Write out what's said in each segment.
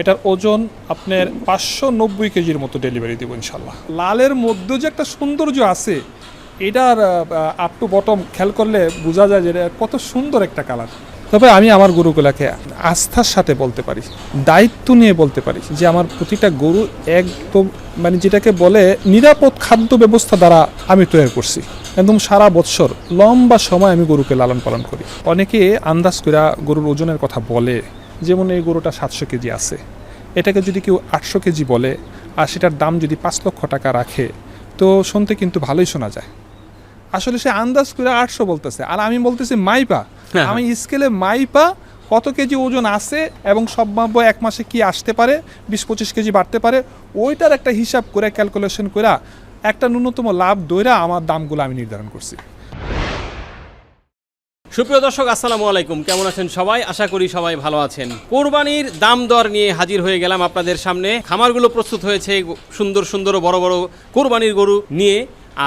এটার ওজন আপনার 590 কেজির মতো ডেলিভারি দেবো ইনশাল্লাহ। লালের মধ্যে যে একটা সৌন্দর্য আছে, এটার আপ টু বটম খেয়াল করলে বোঝা যায় যে কত সুন্দর একটা কালার। তবে আমি আমার গরুগুলাকে আস্থার সাথে বলতে পারি, দায়িত্ব নিয়ে বলতে পারি যে আমার প্রতিটা গরু একদম যেটাকে বলে নিরাপদ খাদ্য ব্যবস্থা দ্বারা আমি তৈরি করছি। একদম সারা বৎসর লম্বা সময় আমি গরুকে লালন পালন করি। অনেকে আন্দাজ করে গরুর ওজনের কথা বলে, যেমন এই গরুটা 700 কেজি আছে, এটাকে যদি কেউ 800 কেজি বলে আর সেটার দাম যদি 5 লক্ষ টাকা রাখে, তো শুনতে কিন্তু ভালোই শোনা যায়। আসলে সে আন্দাজ করে 800 বলতেছে, আর আমি বলতেছি মাইপা। আমি স্কেলে মাইপা কত কেজি ওজন আছে এবং সম্ভাব্য এক মাসে কি আসতে পারে, 20-25 কেজি বাড়তে পারে, ওইটার একটা হিসাব করে ক্যালকুলেশন করে একটা ন্যূনতম লাভ দইরা আমার দামগুলো আমি নির্ধারণ করছি। সুপ্রিয় দর্শক, আসসালামু আলাইকুম। কেমন আছেন সবাই? আশা করি সবাই ভালো আছেন। কোরবানির দাম দর নিয়ে হাজির হয়ে গেলাম আপনাদের সামনে। খামারগুলো প্রস্তুত হয়েছে সুন্দর সুন্দর বড় বড় কোরবানির গরু নিয়ে।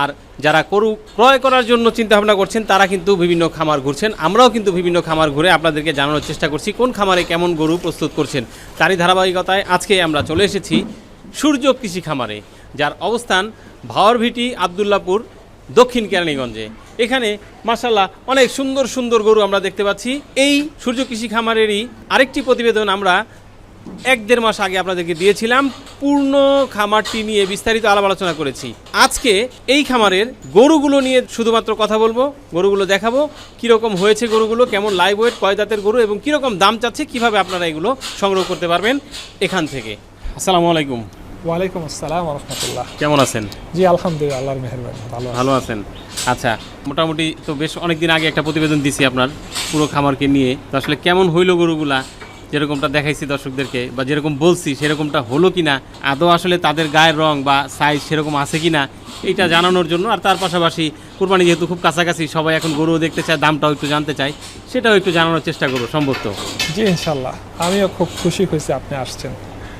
আর যারা গরু ক্রয় করার জন্য চিন্তা ভাবনা করছেন তারা কিন্তু বিভিন্ন খামার ঘুরছেন। আমরাও কিন্তু বিভিন্ন খামার ঘুরে আপনাদেরকে জানানোর চেষ্টা করছি কোন খামারে কেমন গরু প্রস্তুত করছেন। তারই ধারাবাহিকতায় আজকে আমরা চলে এসেছি সূর্য কৃষি খামারে, যার অবস্থান ভাওয়ারভিটি আবদুল্লাপুর, দক্ষিণ কেরানীগঞ্জে। এখানে মাশাআল্লাহ অনেক সুন্দর সুন্দর গরু আমরা দেখতে পাচ্ছি। এই সূর্য কৃষি খামারেরই আরেকটি প্রতিবেদন আমরা 1-1.5 মাস আগে আপনাদেরকে দিয়েছিলাম। পূর্ণ খামারটি নিয়ে বিস্তারিত আলাপ আলোচনা করেছি। আজকে এই খামারের গরুগুলো নিয়ে শুধুমাত্র কথা বলবো, গরুগুলো দেখাবো, কীরকম হয়েছে গরুগুলো, কেমন লাইভ ওয়েট, কয় দাঁতের গরু এবং কীরকম দাম চাচ্ছে, কিভাবে আপনারা এগুলো সংগ্রহ করতে পারবেন এখান থেকে। আসসালামু আলাইকুম। ওয়ালাইকুম আসসালাম ওয়া রাহমাতুল্লাহ। কেমন আছেন? জি আলহামদুলিল্লাহ, আল্লাহর মেহেরবানি ভালো আছেন। আচ্ছা, মোটামুটি তো বেশ অনেকদিন আগে একটা প্রতিবেদন দিছি আপনার পুরো খামারকে নিয়ে। তো আসলে কেমন হইলো গরুগুলা, যেরকমটা দেখাইছি দর্শকদেরকে বা যেরকম বলছি সেরকমটা হলো কিনা, আদৌ আসলে তাদের গায়ের রং বা সাইজ সেরকম আছে কিনা, এইটা জানানোর জন্য। আর তার পাশাপাশি কুরবানি যেহেতু খুব কাছাকাছি, সবাই এখন গরুও দেখতে চায়, দামটাও একটু জানতে চায়, সেটাও একটু জানানোর চেষ্টা করবো সম্ভব তো। জি ইনশাল্লাহ, আমিও খুব খুশি হয়েছি আপনি আসছেন।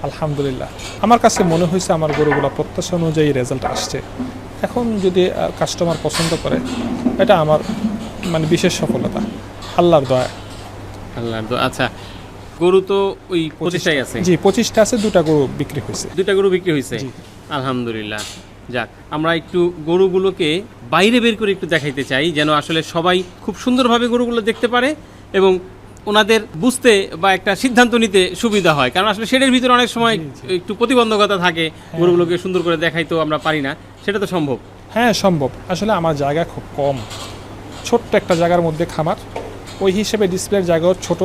আলহামদুলিল্লাহ, আমার কাছে মনে হয়েছে আমার গরুগুলো প্রত্যাশা অনুযায়ী রেজাল্ট আসছে। এখন যদি কাস্টমার পছন্দ করে, এটা আমার বিশেষ সফলতা, আল্লাহর দয়া। আচ্ছা, গরু তো ওই 25টাই আছে? জি 25টা আছে, 2টা গরু বিক্রি হয়েছে। 2টা গরু বিক্রি হয়েছে, আলহামদুলিল্লাহ। যাক, আমরা একটু গরুগুলোকে বাইরে বের করে একটু দেখাইতে চাই, যেন আসলে সবাই খুব সুন্দরভাবে গরুগুলো দেখতে পারে এবং ওনাদের বুঝতে বা একটা সিদ্ধান্ত নিতে সুবিধা হয়। কারণ আসলে শেডের ভিতরে অনেক সময় একটু প্রতিবন্ধকতা থাকে, গরুগুলোকে সুন্দর করে দেখাইতেও আমরা পারি না, সেটা তো সম্ভব? হ্যাঁ সম্ভব। আসলে আমার জায়গা খুব কম, ছোট্ট একটা জায়গার মধ্যে খামার, ওই হিসেবে ডিসপ্লের জায়গাও ছোট।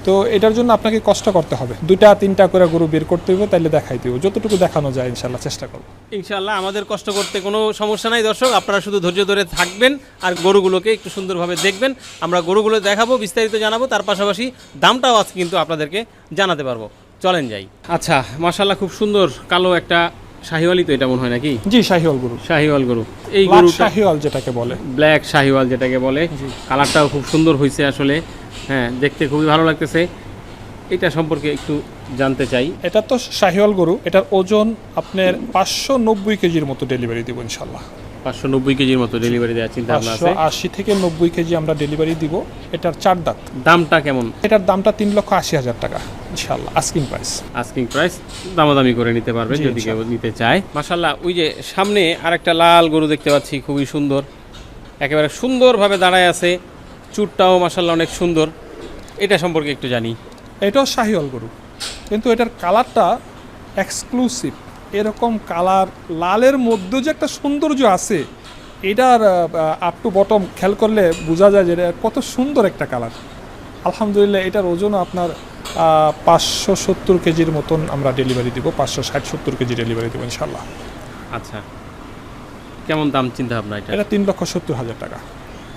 তো এটার জন্য আপনাকে কষ্ট করতে হবে, 2-3টা করে গরু বের করতে হবে, তাইলে দেখাই দেবো। যতটুকু দেখানো যায় ইনশাল্লাহ চেষ্টা করবো। ইনশাল্লাহ আমাদের কষ্ট করতে কোনো সমস্যা নাই দর্শক, আপনারা শুধু ধৈর্য ধরে থাকবেন আর গরুগুলোকে একটু সুন্দরভাবে দেখবেন। আমরা গরুগুলো দেখাবো, বিস্তারিত জানাবো, তার পাশাপাশি দামটাও আজকে কিন্তু আপনাদেরকে জানাতে পারবো। চলেন যাই। আচ্ছা, মাশাআল্লাহ খুব সুন্দর কালো একটা শাহিওয়ালই তো এটা মনে হয় নাকি? জি শাহিওয়াল গরু। শাহিওয়াল গরু, এই গরু শাহিওয়াল যেটাকে বলে, ব্ল্যাক শাহিওয়াল যেটাকে বলে। কালারটাও খুব সুন্দর হয়েছে আসলে, হ্যাঁ দেখতে খুবই ভালো লাগতেছে। এটা সম্পর্কে একটু জানতে চাই। এটা তো শাহিওয়াল গরু, এটার ওজন আপনার 590 কেজির মতো ডেলিভারি দিব ইনশাল্লাহ। 590 কেজির মতো ডেলিভারি দেওয়ার চিন্তা ভাবনা আছে। 580 থেকে 90 কেজি আমরা ডেলিভারি দিব। এটার 4 দাঁত। দামটা কেমন? এটার দামটা 3,80,000 টাকা ইনশাল্লাহ, আস্কিং প্রাইস। দামাদামি করে নিতে পারবে যদি কেউ নিতে চায়। মাশাআল্লাহ, ওই যে সামনে আরেকটা লাল গরু দেখতে পাচ্ছি, খুবই সুন্দর, একেবারে সুন্দরভাবে দাঁড়ায় আছে, চুটটাও মাশাআল্লাহ অনেক সুন্দর। এটা সম্পর্কে একটু জানি। এটাও শাহিওয়াল গরু, কিন্তু এটার কালারটা এক্সক্লুসিভ। এরকম কালার, লালের মধ্যে যে একটা সৌন্দর্য আছে, এটার আপ টু বটম খেয়াল করলে বোঝা যায় যে কত সুন্দর একটা কালার। আলহামদুলিল্লাহ, এটার ওজনও আপনার 570 কেজির মতন আমরা ডেলিভারি দিব, 560-70 কেজি ডেলিভারি দেবো ইনশাল্লাহ। আচ্ছা, কেমন দাম চিন্তা ভাবনা? এটা 3,70,000 টাকা।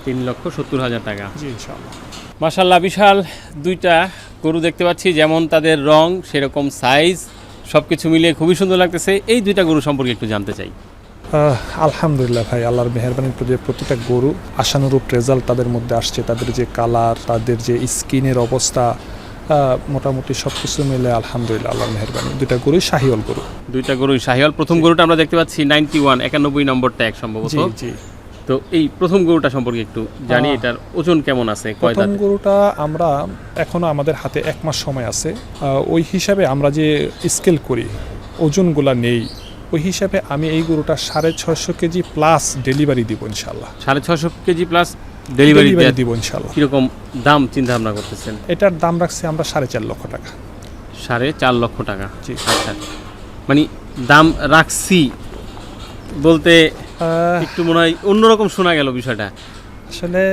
3,70,000 টাকা। জি ইনশাল্লাহ। মাশাআল্লাহ, বিশাল 2টা গরু দেখতে পাচ্ছি, যেমন তাদের রং সেরকম সাইজ, সব কিছু মিলিয়ে খুবই সুন্দর লাগতেছে। এই 2টা গরু সম্পর্কে একটু জানতে চাই। আলহামদুলিল্লাহ ভাই, আল্লাহর মেহেরবানির যে প্রতিটা গরু আশানুরূপ রেজাল্ট তাদের মধ্যে আসছে। তাদের যে কালার, তাদের যে স্কিনের অবস্থা, মোটামুটি সব কিছু মিলে আলহামদুলিল্লাহ আল্লাহর মেহেরবানি। 2টা গরুই শাহিওয়াল গরু। 2টা গরুই শাহিওয়াল। প্রথম গরুটা আমরা দেখতে পাচ্ছি 91 নম্বর ট্যাগ সম্ভবত। জি। তো এই প্রথম গরুটা সম্পর্কে একটু জানি, এটার ওজন কেমন আছে, কয় প্রথম দাঁত? গরুটা আমরা এখনো আমাদের হাতে 1 মাস সময় আছে। ওই হিসাবে আমরা যে স্কেল করি, ওজনগুলা নেই, ওই হিসাবে আমি এই গরুটা 650 কেজি প্লাস ডেলিভারি দিব ইনশাল্লাহ। 650 কেজি প্লাস ডেলিভারি দিব ইনশাল্লাহ। কিরকম দাম চিন্তা ভাবনা করতেছেন? এটার দাম রাখছি আমরা 4.5 লক্ষ টাকা। 4.5 লক্ষ টাকা? জি। আচ্ছা, মানে দাম রাখছি বলতে একটু মনে হয় অন্যরকম শোনা গেল বিষয়টা। আসলে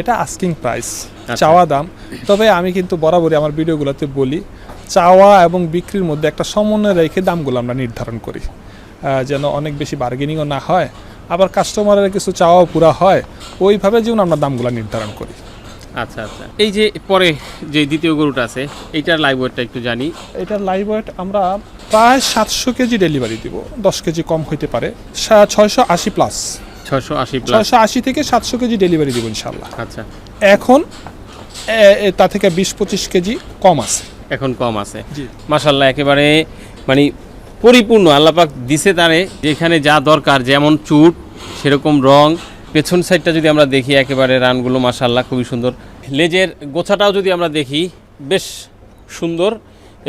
এটা আস্কিং প্রাইস, আচ্ছা। চাওয়া দাম। তবে আমি কিন্তু বরাবরই আমার ভিডিওগুলোতে বলি, চাওয়া এবং বিক্রির মধ্যে একটা সমন্বয় রেখে দামগুলো আমরা নির্ধারণ করি, যেন অনেক বেশি বার্গেনিংও না হয়, আবার কাস্টমারের কিছু চাওয়াও পুরা হয়, ওইভাবে যেন আমরা দামগুলো নির্ধারণ করি। আচ্ছা আচ্ছা, এই যে পরে যে দ্বিতীয় গরুটা আছে এইটার লাইভ ওয়েটটা একটু জানি। এটার লাইভ ওয়েট আমরা প্রায় 700 কেজি ডেলিভারি দিব, 10 কেজি কম হইতে পারে। 680 প্লাস, 680 প্লাস। 680 থেকে 700 কেজি ডেলিভারি দিব ইনশাল্লাহ। আচ্ছা, এখন তা থেকে 20-25 কেজি কম আছে। এখন কম আছে। জি। মাশাআল্লাহ, একেবারে মানে পরিপূর্ণ আল্লাপাক দিছে তারে, যেখানে যা দরকার, যেমন চুট সেরকম রং। পেছন সাইডটা যদি আমরা দেখি, একেবারে রানগুলো মাশাআল্লাহ খুবই সুন্দর। লেজের গোছাটাও যদি আমরা দেখি বেশ সুন্দর,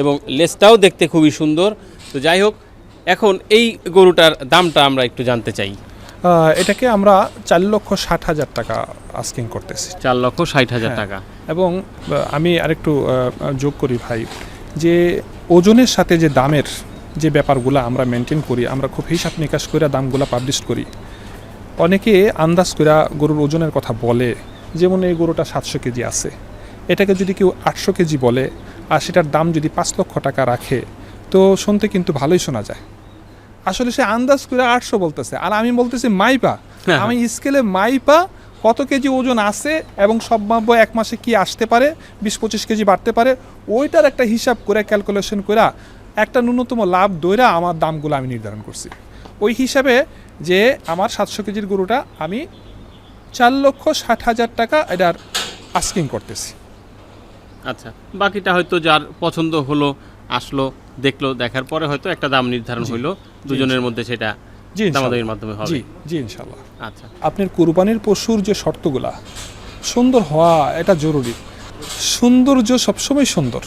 এবং লেজটাও দেখতে খুবই সুন্দর। তো যাই হোক, এখন এই গরুটার দামটা আমরা একটু জানতে চাই। এটাকে আমরা 4,60,000 টাকা আস্কিং করতেছি। 4,60,000 টাকা। এবং আমি আরেকটু যোগ করি ভাই, যে ওজনের সাথে যে দামের যে ব্যাপারগুলো আমরা মেনটেন করি, আমরা খুব হিসাব নিকাশ করে দামগুলো পাবলিশ করি। অনেকে আন্দাজ করে গরুর ওজনের কথা বলে, যেমন এই গরুটা 700 কেজি আছে, এটাকে যদি কেউ 800 কেজি বলে আর সেটার দাম যদি 5 লক্ষ টাকা রাখে, তো শুনতে কিন্তু ভালোই শোনা যায়। আসলে সে আন্দাজ করে 800 বলতেছে, আর আমি বলতেছি মাইপা, আমি স্কেলে মাইপা কত কেজি ওজন আছে এবং সম্ভাব্য 1 মাসে কি আসতে পারে, 20-25 কেজি বাড়তে পারে, ওইটার একটা হিসাব করে ক্যালকুলেশন করে একটা ন্যূনতম লাভ দইরা আমার দামগুলো আমি নির্ধারণ করছি। ওই হিসাবে যে আমার 700 কেজির গরুটা আমি 4,60,000 টাকা এটার আস্কিং করতেছি। আচ্ছা, বাকিটা হয়তো যার পছন্দ হলো, আসলো, দেখলো, দেখার পরে হয়তো একটা দাম নির্ধারণ হইলো, দুজনের মধ্যে সেটা দামাদামির মাধ্যমে হবে। জি জি ইনশাআল্লাহ। আচ্ছা, আপনার কুরবানির পশুর যে শর্তগুলা, সুন্দর হওয়া এটা জরুরি। সৌন্দর্য সবসময় সুন্দর,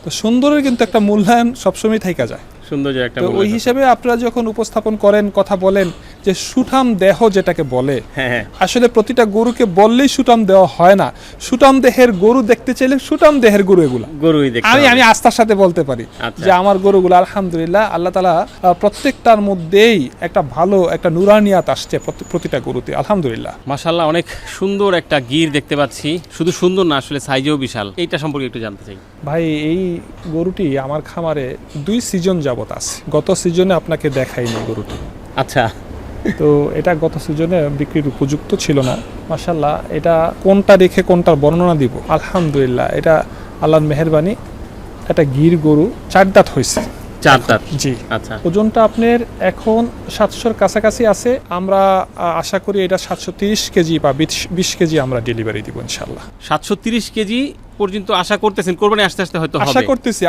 তো সুন্দরের কিন্তু একটা মূল্যায়ন সবসময় থাইকা যায়। সুন্দর একটা। তো ওই হিসাবে আপনারা যখন উপস্থাপন করেন, কথা বলেন যে সুঠাম দেহ যেটাকে বলে, হ্যাঁ, আসলে প্রতিটা গরুকে বললেই সুঠাম দেওয়া হয় না। সুঠাম দেহের গরু দেখতে চাইলে সুঠাম দেহের গরু এগুলা গরুই দেখতে আমি আস্থার সাথে বলতে পারি। আচ্ছা। যে আমার গরুগুলো আলহামদুলিল্লাহ আল্লাহ তাআলা প্রত্যেকটার মধ্যেই একটা ভালো একটা নুরানিয়াত আসছে প্রতিটা গরুতে আলহামদুলিল্লাহ। মাশাআল্লাহ, অনেক সুন্দর একটা গির দেখতে পাচ্ছি। শুধু সুন্দর না, আসলে সাইজেও বিশাল। এইটা সম্পর্কে একটু জানতে চাই ভাই। এই গরুটি আমার খামারে 2 সিজন যাবত আছে। গত সিজনে আপনাকে দেখাইনি গরুটি। আচ্ছা, তো এটা গত সিজনে বিক্রির উপযুক্ত ছিল না। মাশাআল্লাহ, এটা কোনটা রেখে কোনটার বর্ণনা দিব। আলহামদুলিল্লাহ, এটা আল্লাহর মেহেরবানি, এটা গির গরু, 4 দাঁত হয়েছে। 4 দাঁত? জি। আচ্ছা, ওজনটা আপনার এখন 700-র কাছাকাছি আছে। আমরা আশা করি এটা 730 কেজি বা 20 কেজি আমরা ডেলিভারি দিব ইনশাআল্লাহ। 730 কেজি পর্যন্ত আশা করতেছেন? কোরবানি আস্তে আস্তে হয়তো হবে।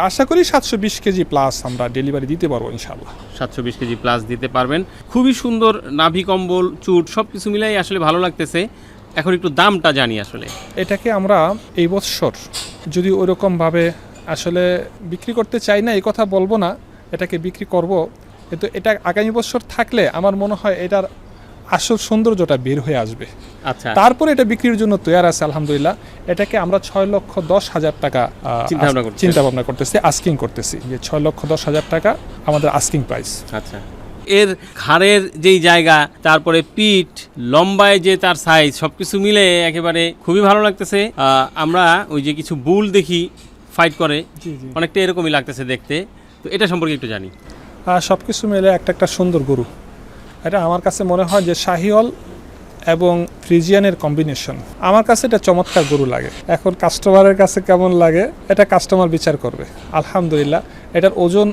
আশা করি 720 কেজি প্লাস আমরা ডেলিভারি দিতে পারবো ইনশাআল্লাহ। 720 কেজি প্লাস দিতে পারবেন। খুবই সুন্দর নাভি, কম্বল, চুট সবকিছু মিলাই আসলে ভালো লাগতেছে। এখন একটু দামটা জানি। আসলে এটাকে আমরা এই বছর যদি ওরকমভাবে আসলে বিক্রি করতে চাই না, এই কথা বলবো না, এটাকে বিক্রি করব, কিন্তু এটা আগামী বছর থাকলে আমার মনে হয় এটার আসল সৌন্দর্যটা বের হয়ে আসবে। আচ্ছা, তারপরে এটা বিক্রির জন্য তৈরি আছে আলহামদুলিল্লাহ। এটাকে আমরা 6,10,000 টাকা চিন্তা ভাবনা করতেছি, আস্কিং করতেছি, যে 6,10,000 টাকা আমাদের আস্কিং প্রাইস। আচ্ছা, এর ঘাড়ের যেই জায়গা, তারপরে পিঠ, লম্বায় যে তার সাইজ, সবকিছু মিলে একেবারে খুবই ভালো লাগতেছে। আমরা ওই যে কিছু বুল দেখি ফাইট করে, অনেকটা এরকমই লাগতেছে দেখতে। তো এটা সম্পর্কে একটু জানি। সব কিছু মিলে একটা সুন্দর গরু। এটা আমার কাছে মনে হয় যে শাহিওয়াল এবং ফ্রিজিয়ানের কম্বিনেশন। আমার কাছে এটা চমৎকার গরু লাগে। এখন কাস্টমারের কাছে কেমন লাগে এটা কাস্টমার বিচার করবে। আলহামদুলিল্লাহ, এটার ওজন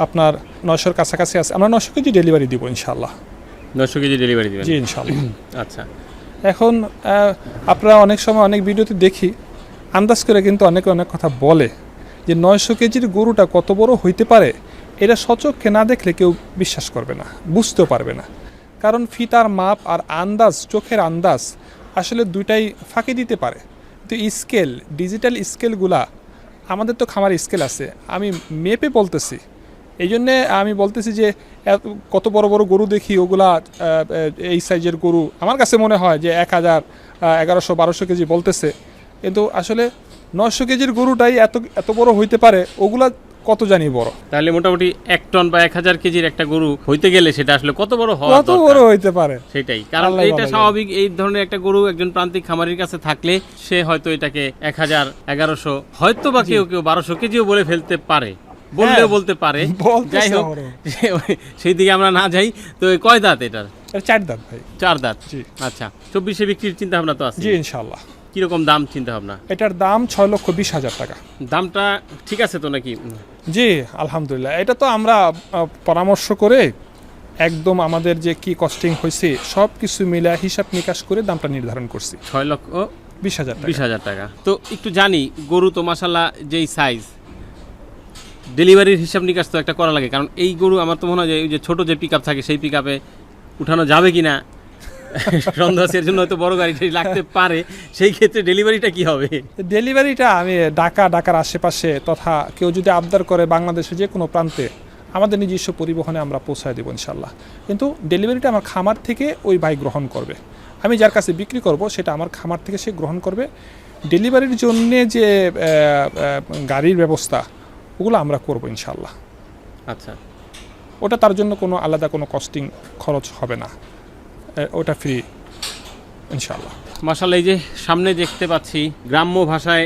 আপনার 900-র কাছাকাছি আছে। আমরা 900 কেজি ডেলিভারি দিব ইনশাআল্লাহ। 900 কেজি ডেলিভারি দিবেন? জি ইনশাআল্লাহ। আচ্ছা, এখন আপনারা অনেক সময় অনেক ভিডিওতে দেখি আন্দাজ করে কিন্তু অনেকে অনেক কথা বলে যে 900 কেজির গরুটা কত বড় হইতে পারে, এটা সচক্ষে না দেখলে কেউ বিশ্বাস করবে না, বুঝতেও পারবে না। কারণ ফিতার মাপ আর আন্দাজ, চোখের আন্দাজ আসলে দুইটাই ফাঁকি দিতে পারে। তো স্কেল, ডিজিটাল স্কেলগুলা, আমাদের তো খামার স্কেল আছে, আমি মেপে বলতেছি। এই জন্যে আমি বলতেছি যে কত বড় বড় গরু দেখি, ওগুলা এই সাইজের গরু আমার কাছে মনে হয় যে 1000, 1100-1200 কেজি বলতেছে, কিন্তু আসলে 900 কেজির গরুটাই এত বড় হইতে পারে, ওগুলা কত জানি বড়। তাহলে মোটামুটি 1 টন বা 1000 কেজির একটা গরু হইতে গেলে সেটা আসলে কত বড় হওয়া কত বড় হইতে পারে সেটাই, কারণ আল্লাহ এটা ভালো স্বাভাবিক। এই ধরনের একটা গরু একজন প্রান্তিক খামারির কাছে থাকলে সে হয়তো এটাকে 1000, 1100, হয়তো বা কেউ 1200 কেজিও বলে ফেলতে পারে, বললেও বলতে পারে। বলতেছে যাই হোক, আমারও। সেই দিকে আমরা না যাই। তো কয় দাঁত এটার? এটা 4 দাঁত ভাই। 4 দাঁত। জি। আচ্ছা, 24-এ বিক্রির চিন্তা ভাবনা তো আছে? জি ইনশাআল্লাহ। কিরকম দাম চিন্তা ভাবনা? এটার দাম 6,20,000 টাকা। দামটা ঠিক আছে তো নাকি? জি আলহামদুলিল্লাহ। এটা তো আমরা পরামর্শ করে একদম আমাদের যে কি কস্টিং হয়েছে সব কিছু মিলে হিসাব নিকাশ করে দামটা নির্ধারণ করছি। 6,20,000 টাকা। 20,000 টাকা। তো একটু জানি, গরু তো মাশাল্লাহ যেই সাইজ, ডেলিভারির হিসাব নিকাশ তো একটা করা লাগে, কারণ এই গরু আমার তো মনে হয় যে ওই যে ছোট যে পিকআপ থাকে সেই পিকআপে উঠানো যাবে কিনা সন্দেহ আছে, এর জন্য হয়তো বড় গাড়িটাই লাগতে পারে। সেই ক্ষেত্রে ডেলিভারিটা কি হবে? ডেলিভারিটা আমি ঢাকার আশেপাশে তথা কেউ যদি আবদার করে বাংলাদেশের যে কোনো প্রান্তে আমাদের নিজস্ব পরিবহনে আমরা পৌঁছায় দেবো ইনশাল্লাহ। কিন্তু ডেলিভারিটা আমার খামার থেকে ওই ভাই গ্রহণ করবে। আমি যার কাছে বিক্রি করব সেটা আমার খামার থেকে সে গ্রহণ করবে। ডেলিভারির জন্যে যে গাড়ির ব্যবস্থা ওগুলো আমরা করব ইনশাল্লাহ। আচ্ছা, ওটা তার জন্য কোনো আলাদা কোনো কস্টিং খরচ হবে না, ওটা ফ্রি ইনশাল্লাহ। মাশাআল্লাহ। এই যে সামনে দেখতে পাচ্ছি গ্রাম্য ভাষায়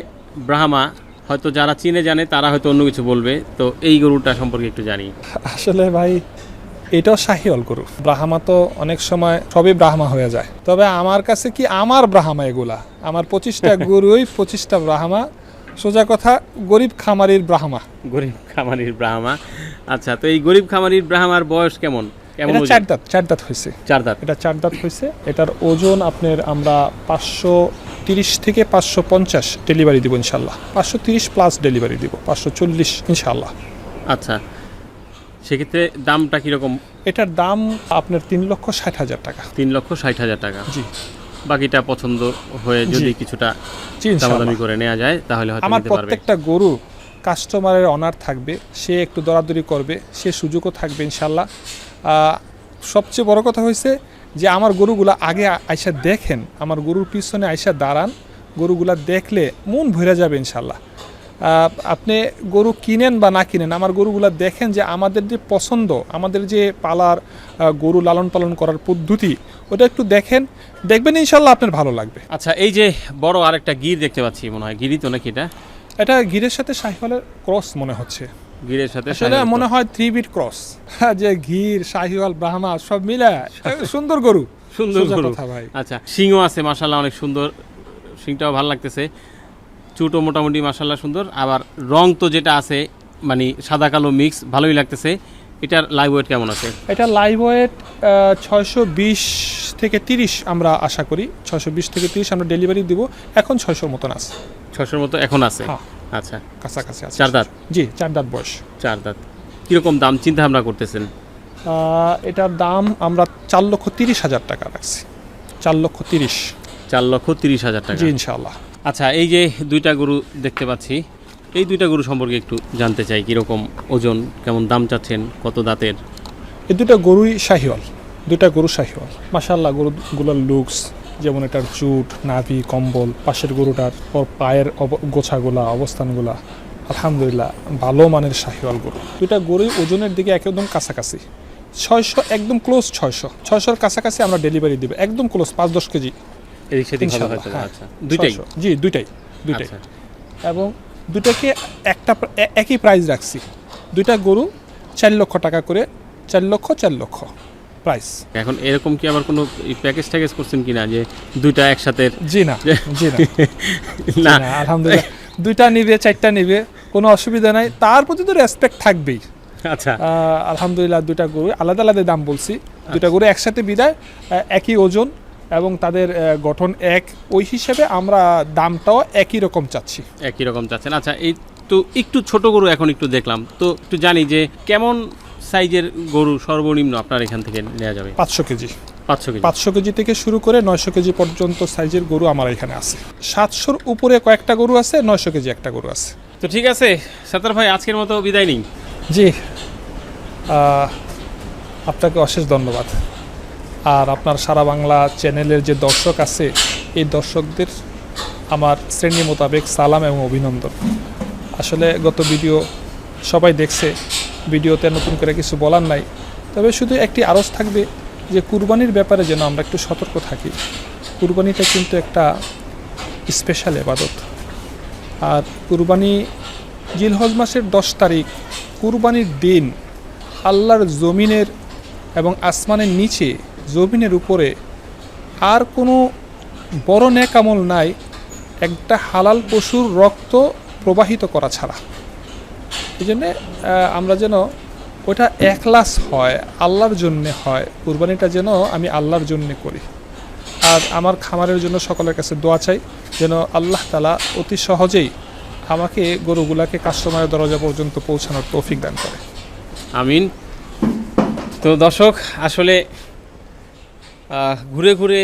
ব্রাহ্মা, হয়তো যারা চিনে জানে তারা হয়তো অন্য কিছু বলবে, তো এই গরুটা সম্পর্কে একটু জানি। আসলে ভাই এটাও শাহিওয়াল গরু। ব্রাহ্মা তো অনেক সময় সবই ব্রাহ্মা হয়ে যায়, তবে আমার কাছে কি আমার ব্রাহ্মা এগুলা, আমার 25টা গরুই 25টা ব্রাহ্মা। সোজা কথা, গরিব খামারির ব্রাহ্মা। গরিব খামারির ব্রাহ্মা। আচ্ছা, তো এই গরিব খামারির ব্রাহ্মার বয়স কেমন? এটা 4 দাঁত হয়েছে। 4 দাঁত। এটা 4 দাঁত হয়েছে। এটার ওজন আপনার আমরা 530 থেকে 550 ডেলিভারি দিব ইনশাল্লাহ। 530 প্লাস ডেলিভারি দিব, 540 ইনশাল্লাহ। আচ্ছা, সেক্ষেত্রে দামটা কীরকম? এটার দাম আপনার 3,60,000 টাকা। 3,60,000 টাকা। জি। বাকিটা পছন্দ হয়ে যদি কিছুটা দামাদামি করে নেওয়া যায় তাহলে হয়তো আমার নিতে পারবে। প্রত্যেকটা গরু কাস্টমারের অনার থাকবে, সে একটু দরাদরি করবে, সে সুযোগও থাকবে ইনশাল্লাহ। সবচেয়ে বড় কথা হয়েছে যে আমার গরুগুলা আগে আইসা দেখেন, আমার গরুর পিছনে আইসা দাঁড়ান, গরুগুলা দেখলে মন ভরে যাবে ইনশাল্লাহ। আপনি গরু কিনেন বা না কিনেন, আমার গরুগুলা দেখেন যে আমাদের যে পছন্দ, আমাদের যে পালার গরু লালন পালন করার পদ্ধতি, ওটা একটু দেখবেন ইনশাল্লাহ আপনার ভালো লাগবে। আচ্ছা, এই যে বড় আরেকটা গির দেখতে পাচ্ছি, মনে হয় গিরই তো নাকি এটা? এটা গিরের সাথে শাহিওয়ালের ক্রস মনে হচ্ছে। গিরের সাথে আসলে মনে হয় 3 বিট ক্রস, যে গির, শাহিওয়াল, ব্রাহ্মা সব মিলে সুন্দর গরু। সুন্দর গরু ভাই। আচ্ছা, সিংও আছে মাশাআল্লাহ, অনেক সুন্দর, সিংটাও ভালো লাগতেছে। চুটও মোটামুটি মাশাআল্লাহ সুন্দর। আবার রং তো যেটা আছে মানে সাদা কালো মিক্স, ভালোই লাগতেছে। এটার লাইভ ওয়েট কেমন আছে? এটা লাইভ ওয়েট 620 থেকে 30 আমরা আশা করি। 620 থেকে 30 আমরা ডেলিভারি দিব। এখন 600 মতন আছে। 600 মতো এখন আছে। হ্যাঁ। আচ্ছা, কাছাকাছি আছে। 4 দাঁত? জি, 4 দাঁত বয়স। 4 দাঁত। কীরকম দাম চিন্তা ভাবনা করতেছেন? এটার দাম আমরা 4,30,000 টাকা রাখছি। 4,30,000। 4,30,000 টাকা। জি ইনশাআল্লাহ। আচ্ছা, এই যে দুইটা গরু দেখতে পাচ্ছি, এই দুইটা গরু সম্পর্কে একটু জানতে চাই। কীরকম ওজন, কেমন দাম চাচ্ছেন, কত দাঁতের? এই দুটো গরুই শাহিওয়াল, দুইটা গরু শাহিওয়াল। মাশাআল্লাহ গরুগুলোর লুকস, যেমন এটার চুট, নাভি, কম্বল, পাশের গরুটার ওর পায়ের গোছাগুলা, অবস্থানগুলা, আলহামদুলিল্লাহ ভালো মানের শাহিওয়াল গরু। দুইটা গরুই ওজনের দিকে একদম কাছাকাছি। 600 একদম ক্লোজ, 600-600-র কাছাকাছি আমরা ডেলিভারি দিব, একদম ক্লোজ, 5-10 কেজি এদিক সেদিক হবে হয়তো। আচ্ছা, দুইটাই? জি, দুইটাই। আচ্ছা। এবং দুটাকে একই প্রাইস রাখছি। দুইটা গরু 4 লক্ষ টাকা করে, 4 লক্ষ প্রাইস। এখন এরকম কি আবার কোনো প্যাকেজ ট্যাকেজ করছেন কিনা যে দুইটা একসাথে? জি না না, আলহামদুলিল্লাহ দুইটা নিবে, 4টা নিবে, কোনো অসুবিধা নাই, তার প্রতি তো রেসপেক্ট থাকবেই। আচ্ছা, আলহামদুলিল্লাহ দুইটা গরু আলাদা আলাদা দাম বলছি। দুইটা গরু একসাথে বিদায়, একই ওজন এবং তাদের গঠন এক, ওই হিসেবে আমরা দামটাও একই রকম চাচ্ছি। একই রকম চাচ্ছেন। আচ্ছা, এই তো একটু ছোট গরু এখন একটু দেখলাম, তো একটু জানি যে কেমন সাইজের গরু সর্বনিম্ন আপনার এখান থেকে নেওয়া যাবে? 500 কেজি। 500 কেজি। 500 কেজি থেকে শুরু করে 900 কেজি পর্যন্ত সাইজের গরু আমার এখানে আছে। 700-র উপরে কয়েকটা গরু আছে, 900 কেজি একটা গরু আছে। তো ঠিক আছে সাত্তার ভাই, আজকের মতো বিদায় নিন। জি, আপনাকে অশেষ ধন্যবাদ। আর আপনার সারা বাংলা চ্যানেলের যে দর্শক আছে, এই দর্শকদের আমার শ্রেণী মোতাবেক সালাম এবং অভিনন্দন। আসলে গত ভিডিও সবাই দেখছে, ভিডিওতে নতুন করে কিছু বলার নাই, তবে শুধু একটি আরজ থাকবে যে কুরবানির ব্যাপারে যেন আমরা একটু সতর্ক থাকি। কুরবানিটা কিন্তু একটা স্পেশাল ইবাদত। আর কুরবানি জিলহজ মাসের 10 তারিখ কুরবানির দিন আল্লাহর জমিনের এবং আসমানের নিচে জমিনের উপরে আর কোনো বড় নেক আমল নাই একটা হালাল পশুর রক্ত প্রবাহিত করা ছাড়া। এই জন্যে আমরা যেন ওটা একলাস হয়, আল্লাহর জন্যে হয়, কুরবানিটা যেন আমি আল্লাহর জন্যে করি। আর আমার খামারের জন্য সকলের কাছে দোয়া চাই যেন আল্লাহ তাআলা অতি সহজেই আমাকে গরুগুলাকে কাস্টমারের দরজা পর্যন্ত পৌঁছানোর তৌফিক দান করে। আমিন। তো দর্শক, আসলে ঘুরে ঘুরে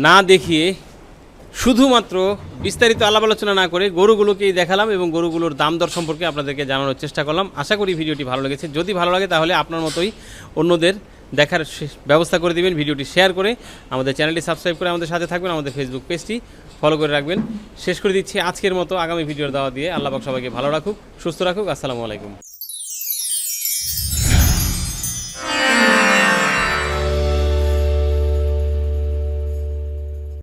না দেখিয়ে শুধুমাত্র বিস্তারিত আলাপ আলোচনা না করে গরুগুলোকেই দেখালাম এবং গরুগুলোর দাম দর সম্পর্কে আপনাদেরকে জানানোর চেষ্টা করলাম। আশা করি ভিডিওটি ভালো লেগেছে। যদি ভালো লাগে তাহলে আপনার মতোই অন্যদের দেখার ব্যবস্থা করে দিবেন, ভিডিওটি শেয়ার করে আমাদের চ্যানেলটি সাবস্ক্রাইব করে আমাদের সাথে থাকবেন, আমাদের ফেসবুক পেজটি ফলো করে রাখবেন। শেষ করে দিচ্ছি আজকের মতো, আগামী ভিডিওর দাওয়া দিয়ে। আল্লাহ পাক সবাইকে ভালো রাখুক, সুস্থ রাখুক। আসসালামু আলাইকুম।